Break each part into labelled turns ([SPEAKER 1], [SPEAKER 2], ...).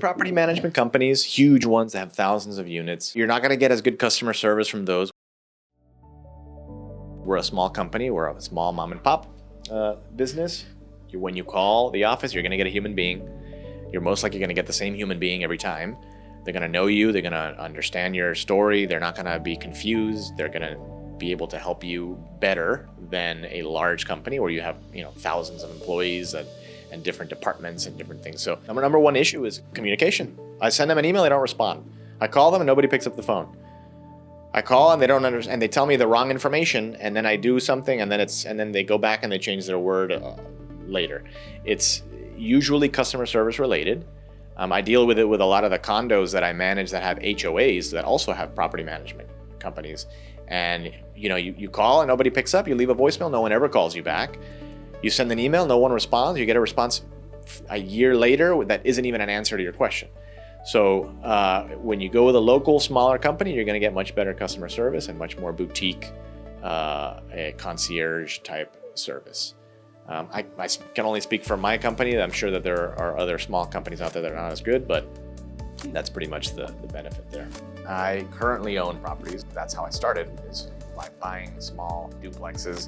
[SPEAKER 1] property management companies, huge ones that have thousands of units, you're not going to get as good customer service from those. We're a small company. We're a small mom and pop business. When you call the office, you're going to get a human being. You're most likely going to get the same human being every time. They're going to know you. They're going to understand your story. They're not going to be confused. They're going to be able to help you better than a large company where you have, thousands of employees and different departments and different things. So number one issue is communication. I send them an email, they don't respond. I call them and nobody picks up the phone. I call and they don't understand. They tell me the wrong information, and then I do something, and then they go back and they change their word later. It's usually customer service related. I deal with it with a lot of the condos that I manage that have HOAs that also have property management companies. And you call and nobody picks up. You leave a voicemail, no one ever calls you back. You send an email, no one responds. You get a response a year later that isn't even an answer to your question. So when you go with a local, smaller company, you're going to get much better customer service and much more boutique, a concierge type service. I can only speak for my company. I'm sure that there are other small companies out there that are not as good, but that's pretty much the benefit there. I currently own properties. That's how I started, is by buying small duplexes.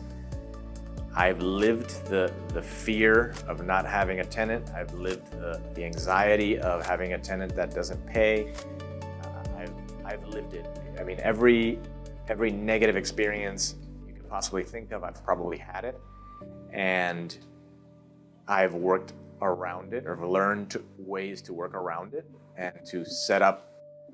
[SPEAKER 1] I've lived the fear of not having a tenant. I've lived the anxiety of having a tenant that doesn't pay. I've lived it. I mean, every negative experience you could possibly think of, I've probably had it. And I've worked around it, or learned ways to work around it and to set up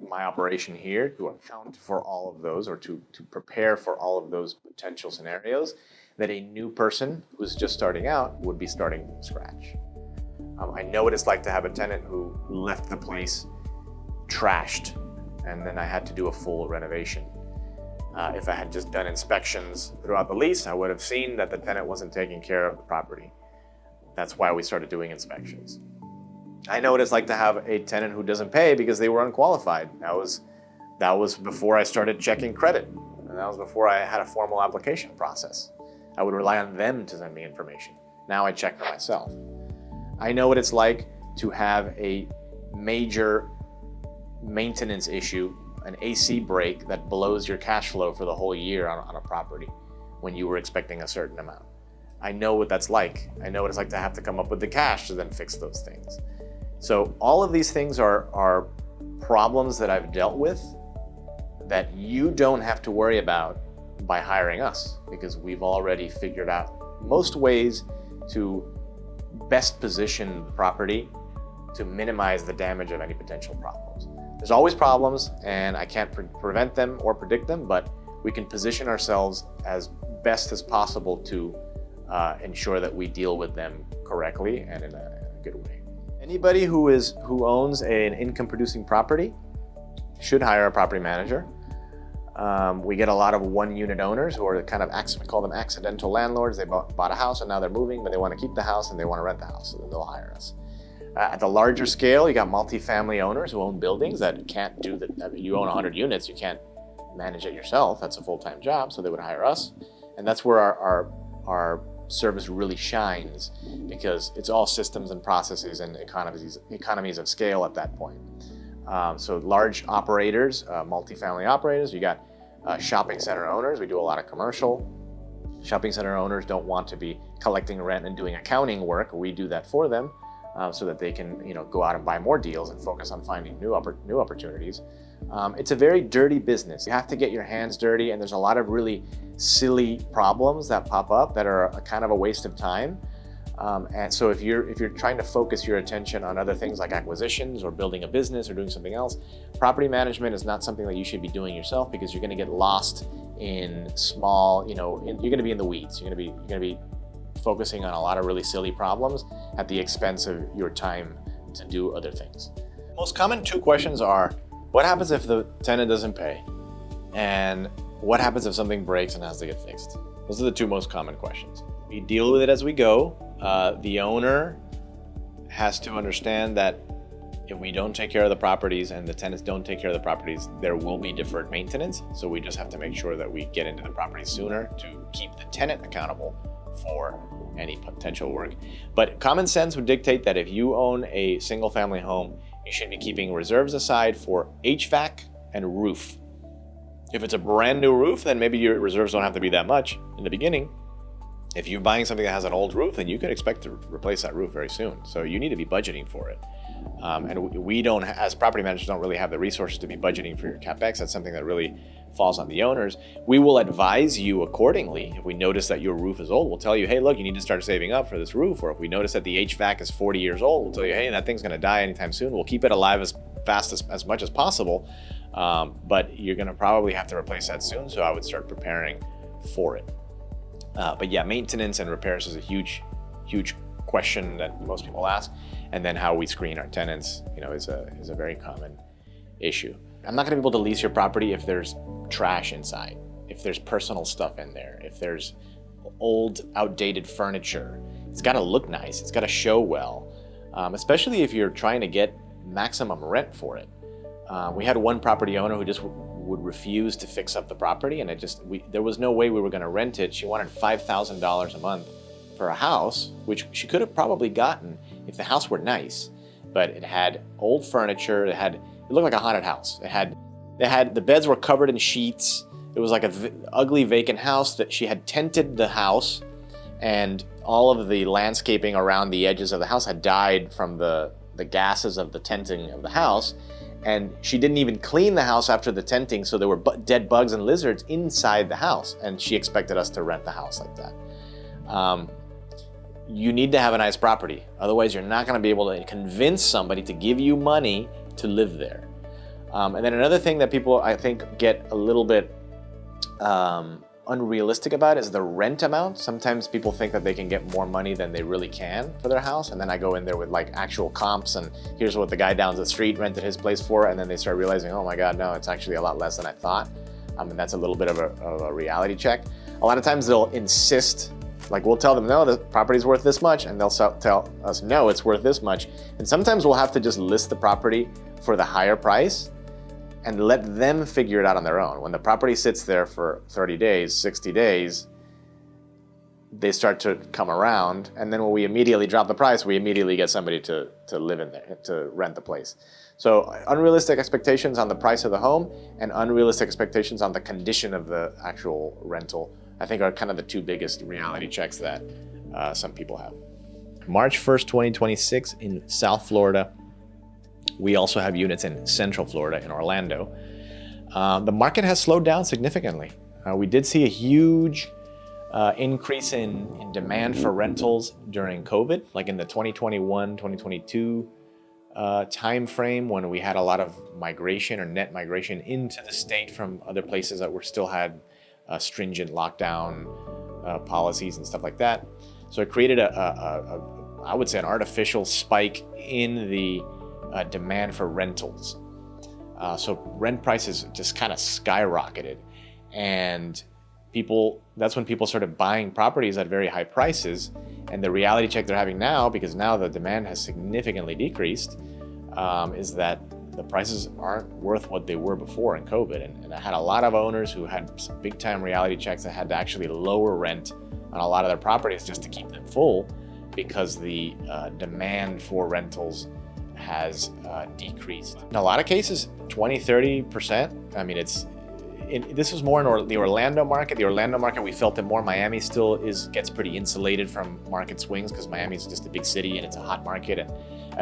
[SPEAKER 1] my operation here to account for all of those, or to prepare for all of those potential scenarios that a new person who's just starting out would be starting from scratch. I know what it's like to have a tenant who left the place trashed, and then I had to do a full renovation. If I had just done inspections throughout the lease, I would have seen that the tenant wasn't taking care of the property. That's why we started doing inspections. I know what it's like to have a tenant who doesn't pay because they were unqualified. That was before I started checking credit, and that was before I had a formal application process. I would rely on them to send me information. Now I check for myself. I know what it's like to have a major maintenance issue, an AC break that blows your cash flow for the whole year on a property when you were expecting a certain amount. I know what that's like. I know what it's like to have to come up with the cash to then fix those things. So all of these things are problems that I've dealt with that you don't have to worry about by hiring us, because we've already figured out most ways to best position the property to minimize the damage of any potential problems. There's always problems, and I can't prevent them or predict them, but we can position ourselves as best as possible to ensure that we deal with them correctly and in a good way. Anybody who owns an income-producing property should hire a property manager. We get a lot of one-unit owners who are we call them accidental landlords. They bought a house and now they're moving, but they want to keep the house and they want to rent the house, so then they'll hire us. At the larger scale, you got multifamily owners who own buildings that can't do that. I mean, you own 100 units, you can't manage it yourself. That's a full-time job, so they would hire us. And that's where our service really shines, because it's all systems and processes and economies of scale at that point. So large operators, multifamily operators, you got shopping center owners. We do a lot of commercial. Shopping center owners don't want to be collecting rent and doing accounting work. We do that for them, so that they can go out and buy more deals and focus on finding new opportunities. It's a very dirty business. You have to get your hands dirty, and there's a lot of really silly problems that pop up that are a kind of a waste of time. And so if you're trying to focus your attention on other things like acquisitions or building a business or doing something else, property management is not something that you should be doing yourself, because you're going to get lost in small, you're going to be in the weeds. You're going to be focusing on a lot of really silly problems at the expense of your time to do other things. Most common two questions are, what happens if the tenant doesn't pay? And what happens if something breaks and has to get fixed? Those are the two most common questions. We deal with it as we go. The owner has to understand that if we don't take care of the properties and the tenants don't take care of the properties, there will be deferred maintenance. So we just have to make sure that we get into the property sooner to keep the tenant accountable for any potential work. But common sense would dictate that if you own a single family home, you should be keeping reserves aside for HVAC and roof. If it's a brand new roof, then maybe your reserves don't have to be that much in the beginning. If you're buying something that has an old roof, then you could expect to replace that roof very soon. So you need to be budgeting for it. And we don't, as property managers, don't really have the resources to be budgeting for your CapEx. That's something that really falls on the owners. We will advise you accordingly. If we notice that your roof is old, we'll tell you, hey, look, you need to start saving up for this roof. Or if we notice that the HVAC is 40 years old, we'll tell you, hey, that thing's going to die anytime soon. We'll keep it alive as fast as much as possible. But you're going to probably have to replace that soon. So I would start preparing for it. But yeah, maintenance and repairs is a huge question that most people ask. And then how we screen our tenants, is a very common issue. I'm not going to be able to lease your property if there's trash inside, if there's personal stuff in there, if there's old, outdated furniture. It's got to look nice. It's got to show well, especially if you're trying to get maximum rent for it. We had one property owner who just would refuse to fix up the property, and there was no way we were going to rent it. She wanted $5,000 a month for a house, which she could have probably gotten if the house were nice, but it had old furniture. It looked like a haunted house. The beds were covered in sheets. It was like an ugly vacant house that she had tented the house, and all of the landscaping around the edges of the house had died from the gases of the tenting of the house. And she didn't even clean the house after the tenting, so there were dead bugs and lizards inside the house, and she expected us to rent the house like that. You need to have a nice property. Otherwise, you're not going to be able to convince somebody to give you money to live there. And then another thing that people, I think, get a little bit unrealistic about is the rent amount. Sometimes people think that they can get more money than they really can for their house. And then I go in there with like actual comps, and here's what the guy down the street rented his place for. And then they start realizing, oh my God, no, it's actually a lot less than I thought. And that's a little bit of a reality check. A lot of times they'll insist, like we'll tell them, no, the property's worth this much. And they'll tell us, no, it's worth this much. And sometimes we'll have to just list the property for the higher price and let them figure it out on their own. When the property sits there for 30 days, 60 days, they start to come around. And then when we immediately drop the price, we immediately get somebody to live in there, to rent the place. So unrealistic expectations on the price of the home and unrealistic expectations on the condition of the actual rental, I think, are kind of the two biggest reality checks that some people have. March 1st, 2026 in South Florida. We also have units in Central Florida in Orlando. The market has slowed down significantly. We did see a huge increase in demand for rentals during COVID, like in the 2021, 2022 time frame, when we had a lot of migration or net migration into the state from other places that still had stringent lockdown policies and stuff like that. So it created I would say an artificial spike in the demand for rentals. So rent prices just kind of skyrocketed, and that's when people started buying properties at very high prices. And the reality check they're having now, because now the demand has significantly decreased, is that the prices aren't worth what they were before in COVID. And I had a lot of owners who had some big time reality checks that had to actually lower rent on a lot of their properties just to keep them full, because the demand for rentals has decreased. In a lot of cases, 20-30%. I mean, this was more in the Orlando market. The Orlando market, we felt it more. Miami still gets pretty insulated from market swings because Miami is just a big city and it's a hot market, and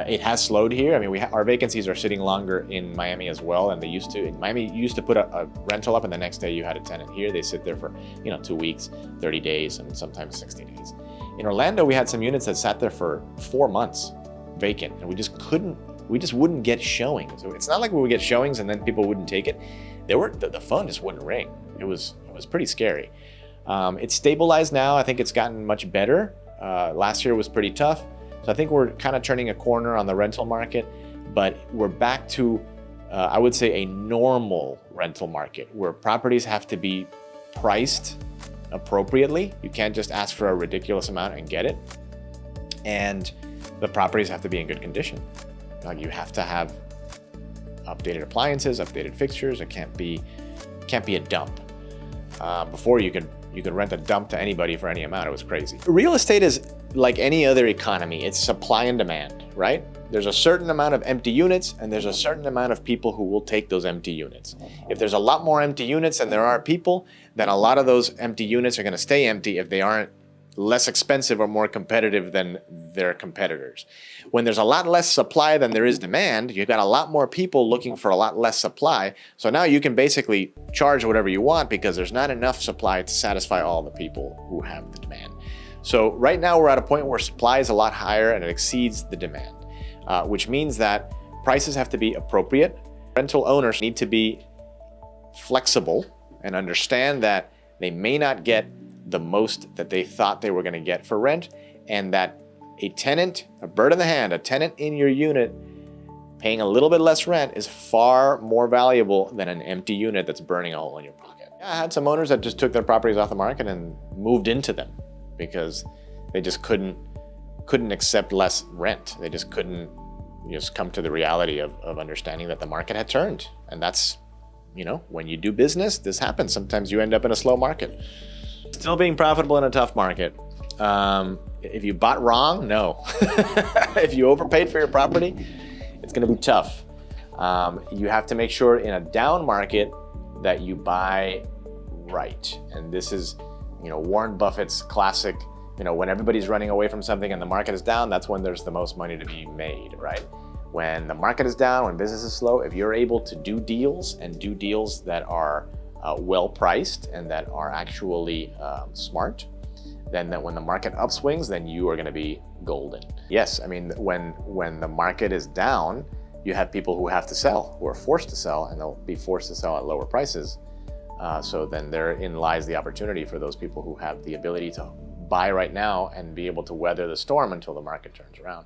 [SPEAKER 1] it has slowed here. I mean, our vacancies are sitting longer in Miami as well, and they used to. In Miami, you used to put a rental up and the next day you had a tenant. Here, they sit there for 2 weeks, 30 days, and sometimes 60 days. In Orlando, we had some units that sat there for 4 months vacant, and we just wouldn't get showings. So it's not like we would get showings and then people wouldn't take it. The phone just wouldn't ring. It was pretty scary. It's stabilized now. I think it's gotten much better. Last year was pretty tough. So I think we're kind of turning a corner on the rental market, but we're back to, I would say, a normal rental market where properties have to be priced appropriately. You can't just ask for a ridiculous amount and get it. And the properties have to be in good condition. Like, you have to have updated appliances, updated fixtures. It can't be a dump. Before you could rent a dump to anybody for any amount. It was crazy. Real estate is like any other economy. It's supply and demand, right? There's a certain amount of empty units, and there's a certain amount of people who will take those empty units. If there's a lot more empty units than there are people, then a lot of those empty units are going to stay empty if they aren't less expensive or more competitive than their competitors. When there's a lot less supply than there is demand, you've got a lot more people looking for a lot less supply. So now you can basically charge whatever you want because there's not enough supply to satisfy all the people who have the demand. So right now we're at a point where supply is a lot higher and it exceeds the demand. Which means that prices have to be appropriate. Rental owners need to be flexible and understand that they may not get the most that they thought they were going to get for rent, and that a tenant, a bird in the hand, a tenant in your unit paying a little bit less rent is far more valuable than an empty unit that's burning a hole in your pocket. I had some owners that just took their properties off the market and moved into them because they just couldn't accept less rent. They just couldn't come to the reality of understanding that the market had turned. And that's, when you do business, this happens. Sometimes you end up in a slow market. Still being profitable in a tough market. If you bought wrong, no. If you overpaid for your property, it's going to be tough. You have to make sure in a down market that you buy right. And this is, Warren Buffett's classic, when everybody's running away from something and the market is down, that's when there's the most money to be made, right? When the market is down, when business is slow, if you're able to do deals that are well priced and that are actually smart, then when the market upswings, then you are going to be golden. Yes, I mean, when the market is down, you have people who have to sell, who are forced to sell, and they'll be forced to sell at lower prices. So then therein lies the opportunity for those people who have the ability to buy right now and be able to weather the storm until the market turns around.